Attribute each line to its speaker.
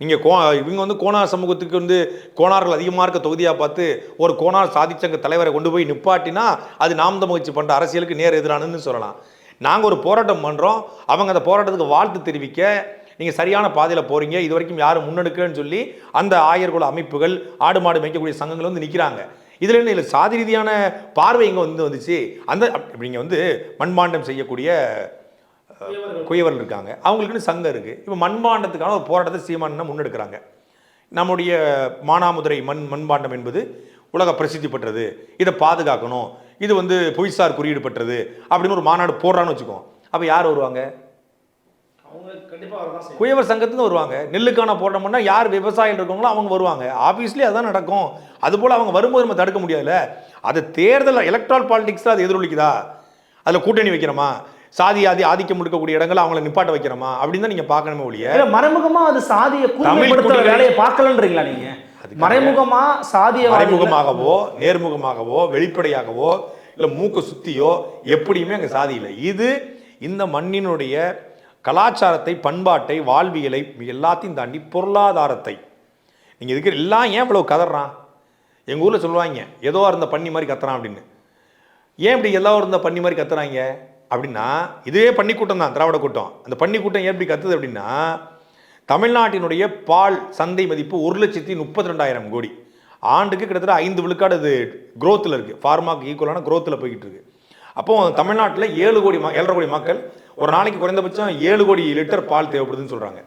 Speaker 1: நீங்கள் இவங்க வந்து கோனார் சமூகத்துக்கு வந்து கோனார்கள் அதிகமாக இருக்க தொகுதியாக பார்த்து ஒரு கோனார் சாதிச்சங்க தலைவரை கொண்டு போய் நிப்பாட்டினா அது நாம் தமிழ் கட்சி பண்ணுற அரசியலுக்கு நேர் எதிரானதுன்னு சொல்லலாம். நாங்கள் ஒரு போராட்டம் பண்ணுறோம், அவங்க அந்த போராட்டத்துக்கு வாழ்த்து தெரிவிக்க நீங்கள் சரியான பாதையில் போகிறீங்க, இது வரைக்கும் யாரும் முன்னெடுக்கன்னு சொல்லி அந்த ஆயர்குல அமைப்புகள், ஆடு மாடு மேய்க்கக்கூடிய சங்கங்கள் வந்து நிற்கிறாங்க. இதில் என்ன இல்லை, சாதி ரீதியான பார்வை இங்கே வந்துச்சு. அந்த நீங்கள் வந்து மண்பாண்டம் செய்யக்கூடிய குயவர்கள் இருக்காங்க, அவங்களுக்குன்னு சங்கம் இருக்குது. இப்போ மண்பாண்டத்துக்கான ஒரு போராட்டத்தை சீமானா முன்னெடுக்கிறாங்க. நம்முடைய மானாமதுரை மண்பாண்டம் என்பது உலக பிரசித்தி பெற்றது, இதை பாதுகாக்கணும், இது வந்து புவிசார் குறியீடு பெற்றது அப்படின்னு ஒரு மாநாடு போடுறான்னு வச்சுக்கோம். அப்போ யார் வருவாங்க? குயவர் சங்கத்துக்கு வருவாங்க. நெல்லுக்கான போராட்டம்னா யார் விவசாயிகள் இருக்காங்களோ அவங்க வருவாங்க. ஆப்வியஸ்லி அதான் நடக்கும். அதுபோல் அவங்க வரும்போது நம்ம தடுக்க முடியாதுல்ல. அது தேர்தல் எலக்ட்ரல் பாலிடிக்ஸில் அது எதிரொலிக்குதா? அதில் கூட்டணி வைக்கிறோமா, சாதி ஆதிக்கம் இருக்கக்கூடிய இடங்களை அவங்களை நிப்பாட்ட வைக்கிறோமா அப்படின்னு தான் நீங்கள் பார்க்கணுமே ஒழிய
Speaker 2: மறைமுகமா அது சாதியை கூர்மைப்படுத்துற வேலையை பார்க்கலன்றீங்களா நீங்க? மறைமுகமா சாதிய
Speaker 1: மறைமுகமாகவோ நேர்முகமாகவோ வெளிப்படையாகவோ இல்லை மூக்க சுத்தியோ எப்படியுமே அங்கே சாதி இல்லை. இது இந்த மண்ணினுடைய கலாச்சாரத்தை, பண்பாட்டை, வாழ்வியலை எல்லாத்தையும் தாண்டி பொருளாதாரத்தை. நீங்கள் இருக்கிற எல்லாம் ஏன் இவ்வளோ கதறான்? எங்கள் ஊரில் சொல்லுவாங்க ஏதோ இருந்த பண்ணி மாதிரி கத்துறான் அப்படின்னு. ஏன் இப்படி எல்லாரும் இருந்த பண்ணி மாதிரி கத்துறாங்க அப்படின்னா, இதே பன்னி கூட்டம் தான், திராவிட கூட்டம். அந்த பன்னி கூட்டம் ஏன் இப்படி கத்துது அப்படின்னா, தமிழ்நாட்டினுடைய பால் சந்தை மதிப்பு 1,32,000 கோடி, ஆண்டுக்கு கிட்டத்தட்ட 5 விழுக்காடு அது குரோத்தில் இருக்குது, ஃபார்மாக்கு ஈக்குவலான குரோத்தில் போய்கிட்டு இருக்கு. அப்போ தமிழ்நாட்டில் 7 கோடி 7.5 கோடி மக்கள், ஒரு நாளைக்கு குறைந்தபட்சம் 7 கோடி லிட்டர் பால் தேவைப்படுதுன்னு சொல்கிறாங்க.